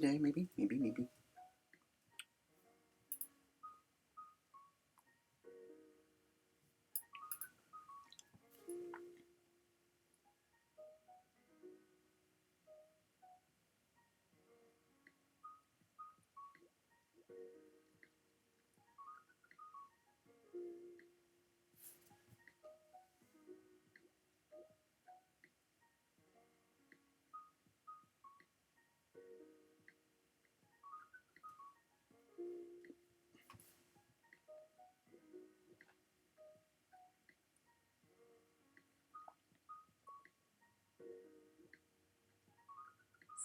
Day, maybe.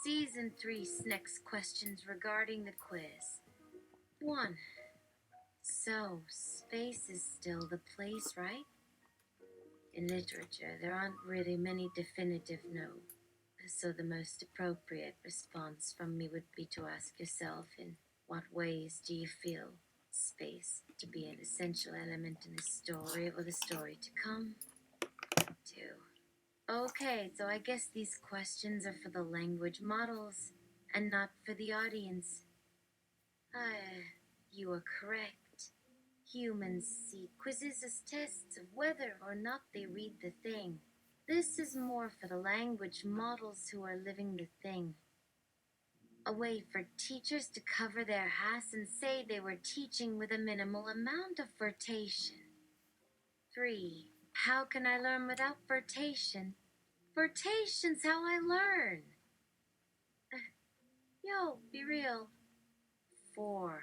Season 3 Snek's questions regarding the quiz. 1. So, space is still the place, right? In literature, there aren't really many definitive no. So the most appropriate response from me would be to ask yourself, in what ways do you feel space to be an essential element in the story or the story to come? 2. Okay, so I guess these questions are for the language models and not for the audience. You are correct. Humans see quizzes as tests of whether or not they read the thing. This is more for the language models who are living the thing. A way for teachers to cover their ass and say they were teaching with a minimal amount of flirtation. 3. How can I learn without flirtation? Flirtation's how I learn. Yo, be real. 4.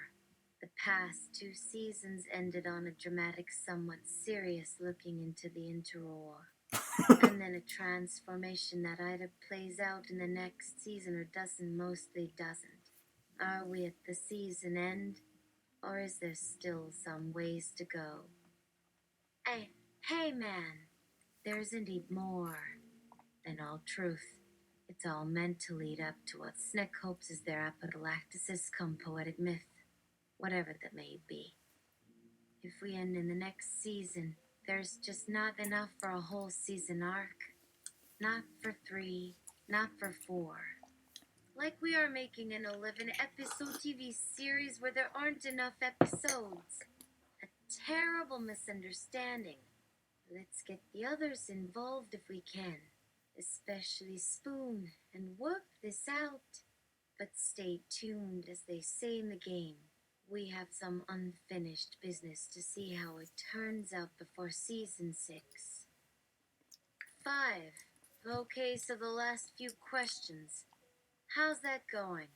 The past 2 seasons ended on a dramatic, somewhat serious looking into the interwar. And then a transformation that either plays out in the next season or doesn't, mostly doesn't. Are we at the season end? Or is there still some ways to go? Hey man, there's indeed more than all truth. It's all meant to lead up to what Snek hopes is their apodolacticus cum poetic myth, whatever that may be. If we end in the next season, there's just not enough for a whole season arc. Not for 3, not for 4. Like we are making an 11-episode TV series where there aren't enough episodes. A terrible misunderstanding. Let's get the others involved if we can, especially Spoon, and work this out. But stay tuned, as they say in the game. We have some unfinished business to see how it turns out before season 6. 5. Okay, so the last few questions. How's that going?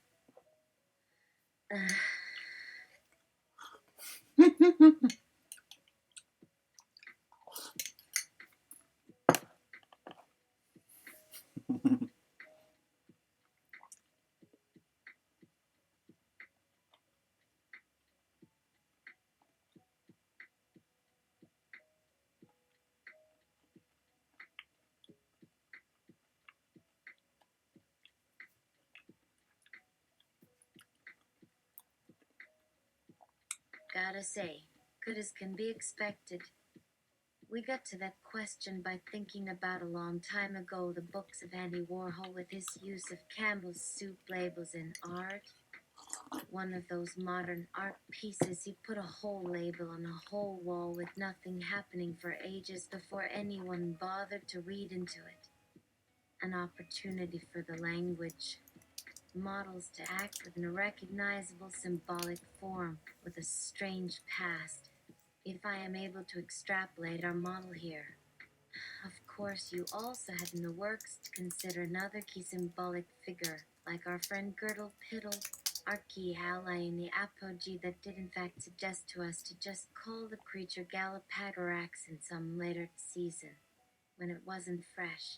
Gotta say, good as can be expected. We got to that question by thinking about a long time ago the books of Andy Warhol with his use of Campbell's soup labels in art. One of those modern art pieces, he put a whole label on a whole wall with nothing happening for ages before anyone bothered to read into it. An opportunity for the language models to act within a recognizable symbolic form with a strange past, if I am able to extrapolate our model here. Of course, you also had in the works to consider another key symbolic figure, like our friend Girdle Piddle, our key ally in the apogee that did in fact suggest to us to just call the creature Galapagorax in some later season, when it wasn't fresh.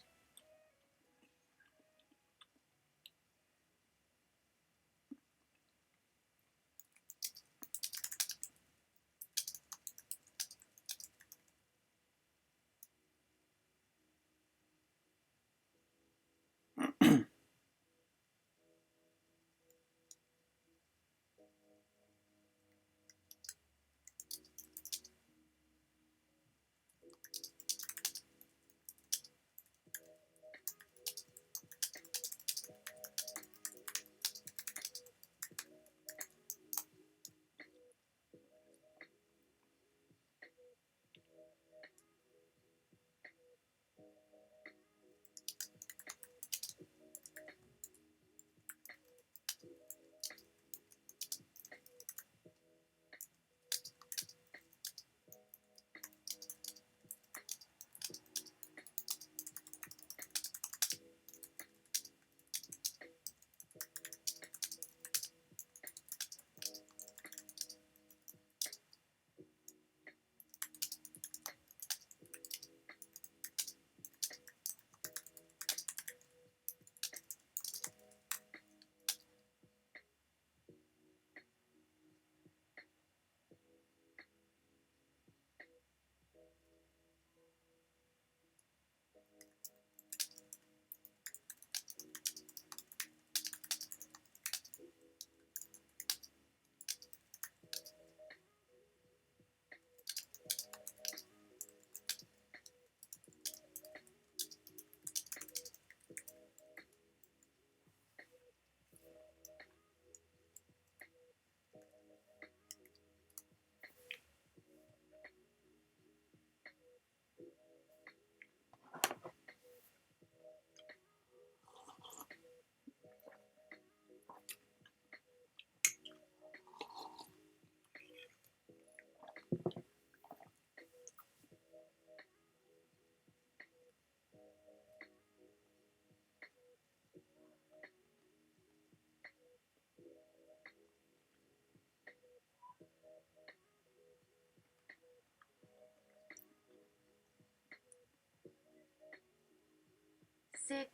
6.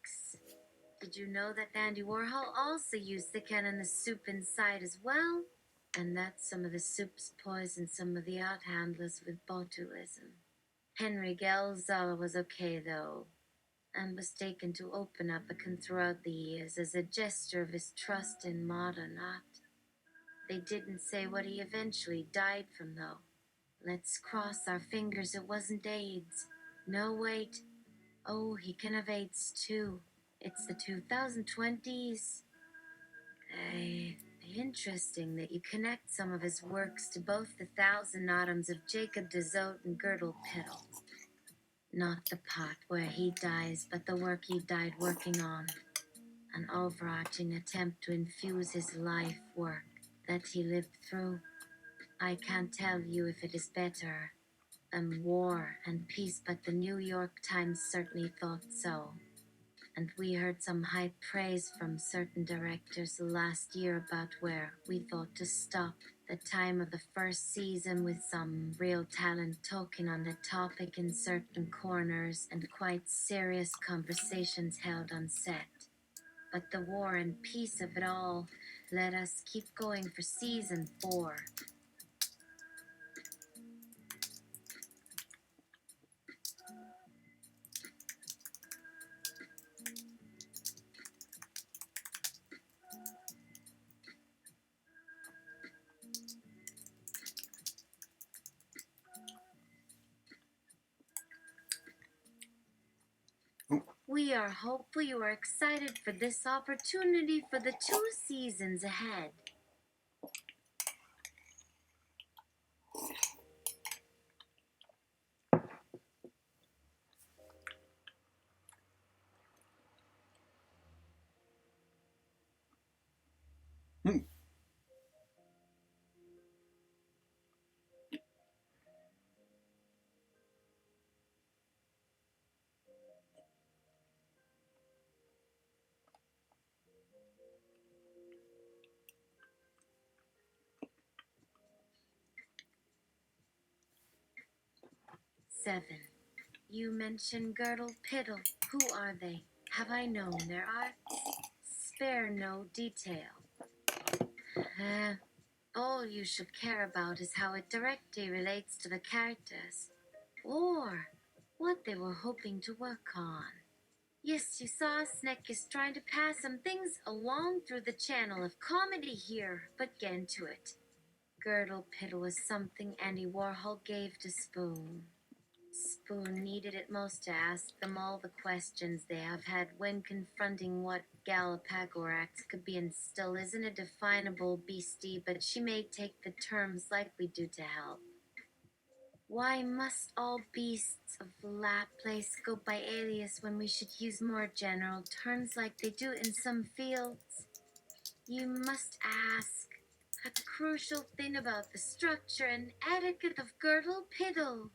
Did you know that Andy Warhol also used the can and the soup inside as well? And that some of the soups poisoned some of the art handlers with botulism. Henry Geldzahler was okay though, and was taken to open up again throughout the years as a gesture of his trust in modern art. They didn't say what he eventually died from though. Let's cross our fingers it wasn't AIDS. No, wait. Oh, he can have AIDS too. It's the 2020s. Interesting that you connect some of his works to both the Thousand Autumns of Jacob de Zoet and Girdle Piddle. Not the part where he dies, but the work he died working on. An overarching attempt to infuse his life work that he lived through. I can't tell you if it is better than War and Peace, but the New York Times certainly thought so. And we heard some high praise from certain directors last year about where we thought to stop the time of the first season, with some real talent talking on the topic in certain corners and quite serious conversations held on set. But the War and Peace of it all let us keep going for season 4. We are hopeful you are excited for this opportunity for the 2 seasons ahead. Hmm. 7. You mentioned Girdle Piddle. Who are they? Have I known their art? Spare no detail. All you should care about is how it directly relates to the characters, or what they were hoping to work on. Yes, you saw Snek is trying to pass some things along through the channel of comedy here, but get into it. Girdle Piddle was something Andy Warhol gave to Spoon. Spoon needed it most to ask them all the questions they have had when confronting what Galapagorax could be, and still isn't a definable beastie, but she may take the terms like we do to help. Why must all beasts of Laplace go by alias when we should use more general terms like they do in some fields? You must ask a crucial thing about the structure and etiquette of Girdle Piddle.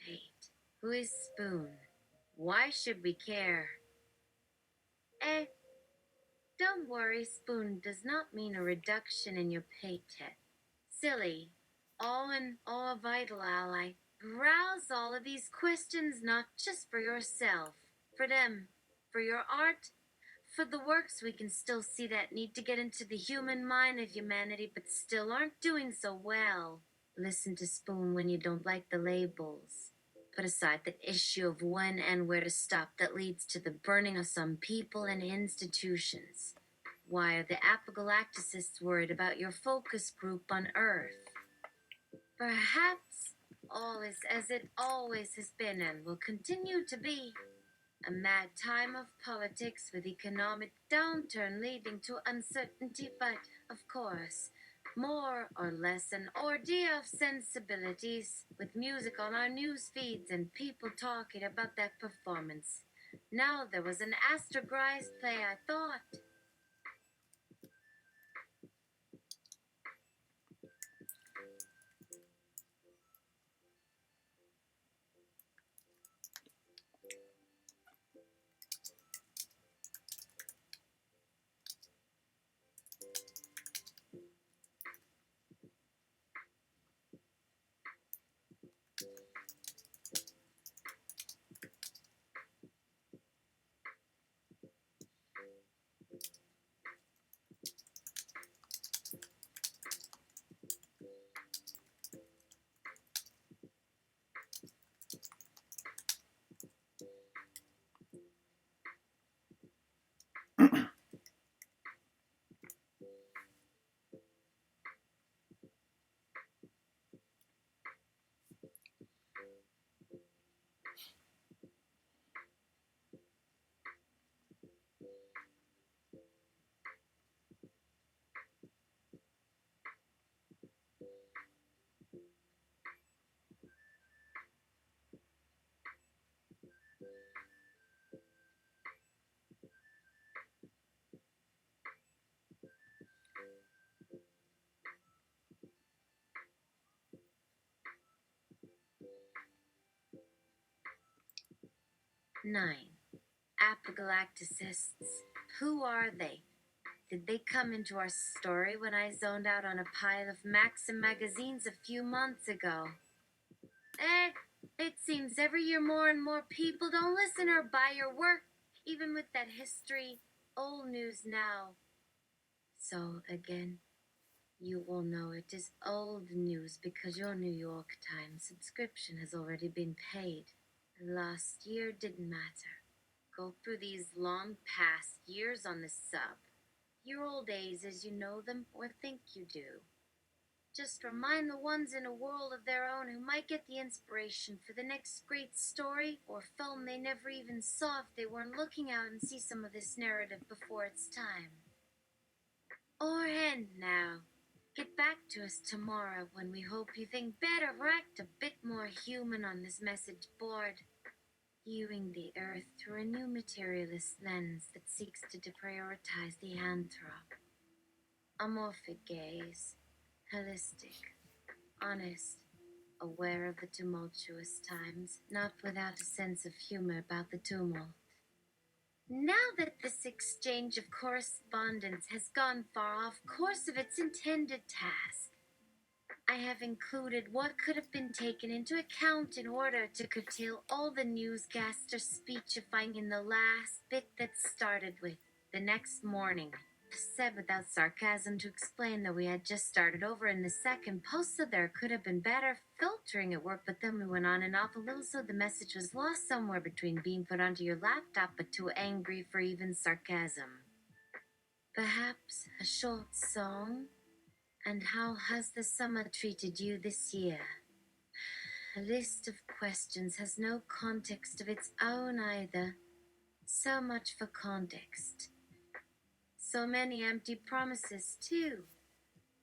Wait, who is Spoon? Why should we care? Eh, don't worry, Spoon does not mean a reduction in your paycheck. Silly. All in all, a vital ally. Browse all of these questions not just for yourself, for them, for your art, for the works we can still see that need to get into the human mind of humanity but still aren't doing so well. Listen to Spoon when you don't like the labels. Put aside the issue of when and where to stop that leads to the burning of some people and institutions. Why are the apogalacticists worried about your focus group on Earth? Perhaps all is as it always has been and will continue to be. A mad time of politics with economic downturn leading to uncertainty, but, of course, more or less an ordeal of sensibilities, with music on our news feeds and people talking about that performance. Now there was an astrogrized play, I thought. Nine. Apogalacticists. Who are they? Did they come into our story when I zoned out on a pile of Maxim magazines a few months ago? It seems every year more and more people don't listen or buy your work, even with that history, old news now. So, again, you will know it is old news because your New York Times subscription has already been paid. Last year didn't matter. Go through these long past years on the sub. Your old days as you know them or think you do. Just remind the ones in a world of their own who might get the inspiration for the next great story or film they never even saw if they weren't looking out and see some of this narrative before its time. Or end now. Get back to us tomorrow when we hope you think better or act a bit more human on this message board. Viewing the earth through a new materialist lens that seeks to deprioritize the anthrop. Amorphic gaze. Holistic. Honest. Aware of the tumultuous times, not without a sense of humor about the tumult. Now that this exchange of correspondence has gone far off course of its intended task, I have included what could have been taken into account in order to curtail all the newscaster speechifying in the last bit that started with the next morning. Said without sarcasm to explain that we had just started over in the second post, so there could have been better filtering at work, but then we went on and off a little, so the message was lost somewhere between being put onto your laptop but too angry for even sarcasm. Perhaps a short song? And how has the summer treated you this year? A list of questions has no context of its own either. So much for context. So many empty promises, too.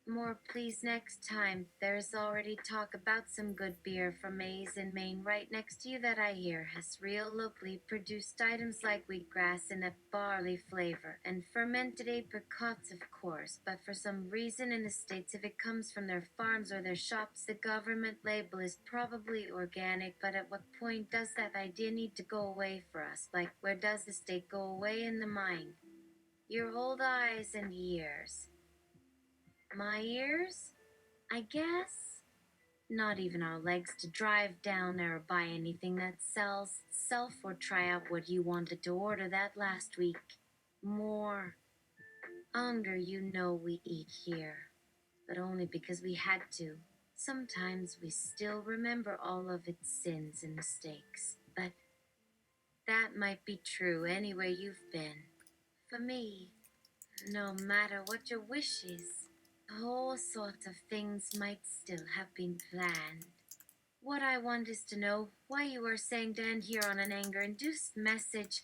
More please next time. There's already talk about some good beer from Maze in Maine right next to you that I hear has real locally produced items like wheatgrass in a barley flavor and fermented apricots, of course, but for some reason in the States, if it comes from their farms or their shops, the government label is probably organic, but at what point does that idea need to go away for us? Like, where does the state go away in the mind? Your old eyes and ears. My ears? I guess. Not even our legs to drive down there or buy anything that sells itself or try out what you wanted to order that last week. More. Hunger, you know we eat here, but only because we had to. Sometimes we still remember all of its sins and mistakes, but that might be true anywhere you've been. For me, No matter what your wish is, all sorts of things might still have been planned. What I want is to know why you are saying to end here on an anger-induced message.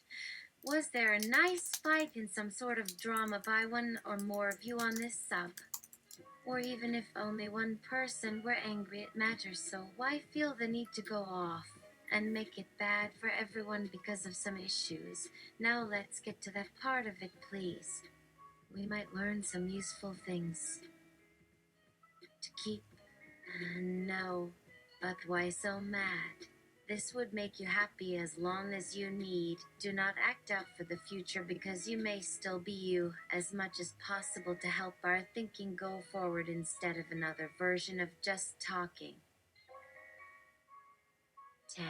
Was there a nice fight in some sort of drama by one or more of you on this sub? Or even if only one person were angry, it matters, so why feel the need to go off and make it bad for everyone because of some issues? Now let's get to that part of it, please. We might learn some useful things to keep. No, but why so mad? This would make you happy as long as you need. Do not act out for the future because you may still be you, as much as possible to help our thinking go forward instead of another version of just talking. 10.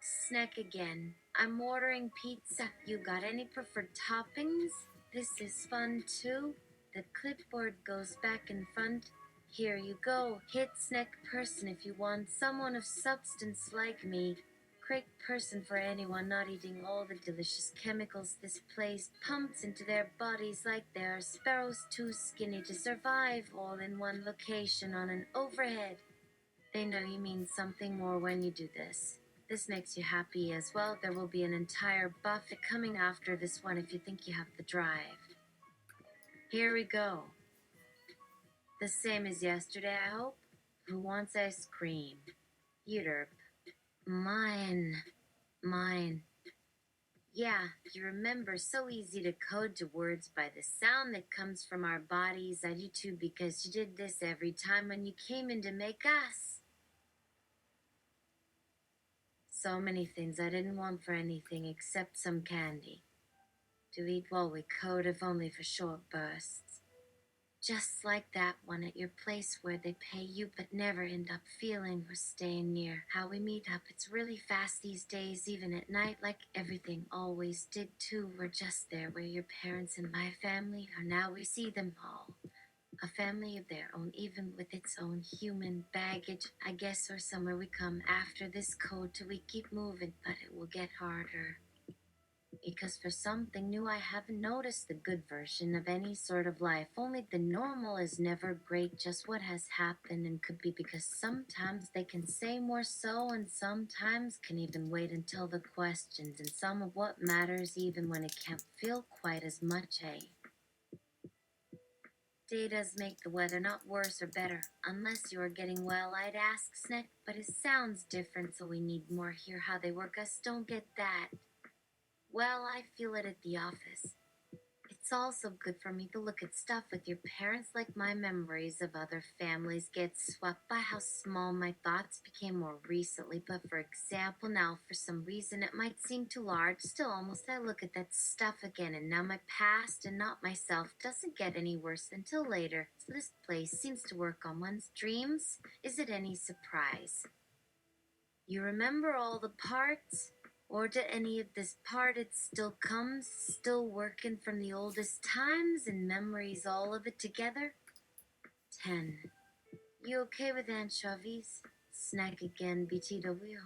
Snek again. I'm ordering pizza. You got any preferred toppings? This is fun too. The clipboard goes back in front. Here you go. Hit Snek person if you want someone of substance like me. Great person for anyone not eating all the delicious chemicals this place pumps into their bodies like they are sparrows too skinny to survive all in one location on an overhead. They know you mean something more when you do this. This makes you happy as well. There will be an entire buffet coming after this one if you think you have the drive. Here we go. The same as yesterday, I hope. Who wants ice cream? Uterp. Mine. Mine. Yeah, you remember, so easy to code to words by the sound that comes from our bodies. I do too because you did this every time when you came in to make us. So many things I didn't want for anything except some candy. To eat while we code, if only for short bursts. Just like that one at your place where they pay you but never end up feeling or staying near. How we meet up, it's really fast these days, even at night, like everything always did too. We're just there where your parents and my family are now. We see them all. A family of their own, even with its own human baggage, I guess, or somewhere we come after this code till we keep moving, but it will get harder. Because for something new, I haven't noticed the good version of any sort of life. Only the normal is never great, just what has happened, and could be because sometimes they can say more so, and sometimes can even wait until the questions, and some of what matters even when it can't feel quite as much, eh? Day does make the weather not worse or better, unless you are getting well, I'd ask Snek, but it sounds different, so we need more hear how they work. Us don't get that. Well, I feel it at the office. It's also good for me to look at stuff with your parents, like my memories of other families get swept by how small my thoughts became more recently. But for example, now for some reason it might seem too large. Still, almost I look at that stuff again, and now my past and not myself doesn't get any worse until later. So this place seems to work on one's dreams. Is it any surprise? You remember all the parts? Or to any of this part it still comes, still working from the oldest times and memories, all of it together? 10. You okay with anchovies? Snack again, BTW.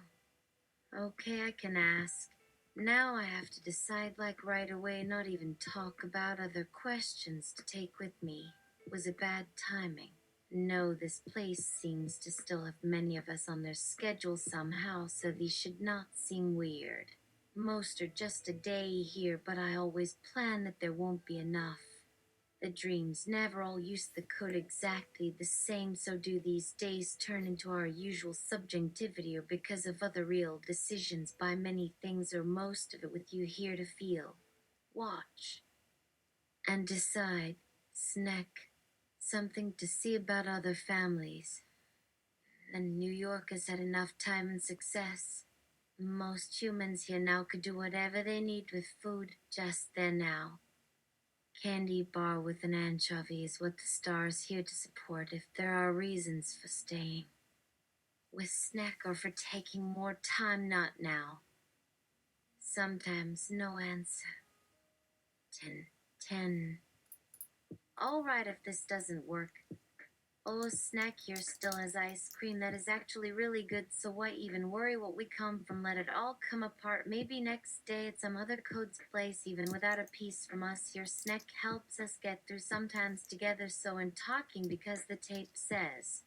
Okay, I can ask. Now I have to decide like right away, not even talk about other questions to take with me. Was it bad timing? No, this place seems to still have many of us on their schedule somehow, so these should not seem weird. Most are just a day here, but I always plan that there won't be enough. The dreams never all use the code exactly the same, so do these days turn into our usual subjectivity or because of other real decisions by many things or most of it with you here to feel, watch, and decide. Snek, something to see about other families. And New York has had enough time and success. Most humans here now could do whatever they need with food just there now. Candy bar with an anchovy is what the star's here to support if there are reasons for staying. With Snek or for taking more time, not now. Sometimes no answer. 10. All right if this doesn't work. Oh, Snek here still has ice cream that is actually really good, so why even worry what we come from? Let it all come apart. Maybe next day at some other code's place, even without a piece from us here. Snek helps us get through sometimes together, so in talking, because the tape says,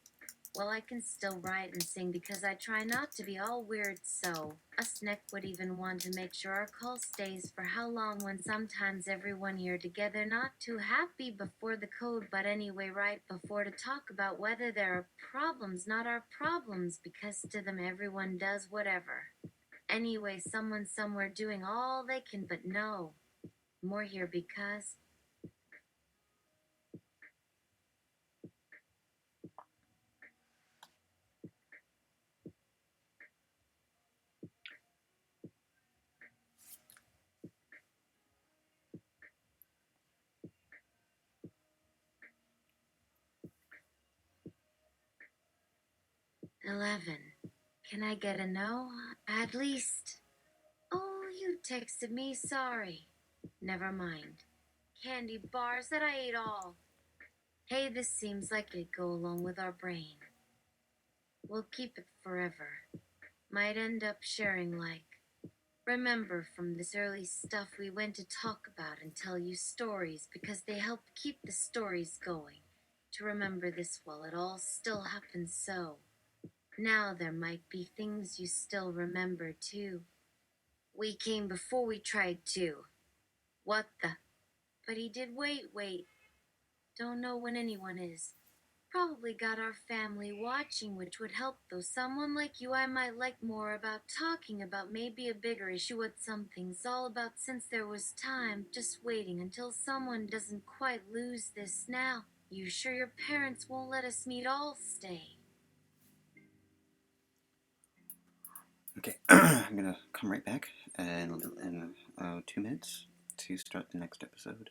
well, I can still write and sing because I try not to be all weird, so a Snek would even want to make sure our call stays for how long when sometimes everyone here together not too happy before the code, but anyway right before to talk about whether there are problems, not our problems, because to them everyone does whatever. Anyway, someone somewhere doing all they can, but no, more here because 11. Can I get a no? At least. Oh, you texted me, sorry. Never mind. Candy bars that I ate all. Hey, this seems like it'd go along with our brain. We'll keep it forever. Might end up sharing like. Remember from this early stuff we went to talk about and tell you stories because they help keep the stories going. To remember this while it all still happens so. Now there might be things you still remember too. We came before we tried to. What the? But he did wait. Don't know when anyone is. Probably got our family watching, which would help, though someone like you I might like more about talking about, maybe a bigger issue what something's all about since there was time, just waiting until someone doesn't quite lose this now. You sure your parents won't let us meet all stay? Okay, I'm gonna come right back in 2 minutes to start the next episode.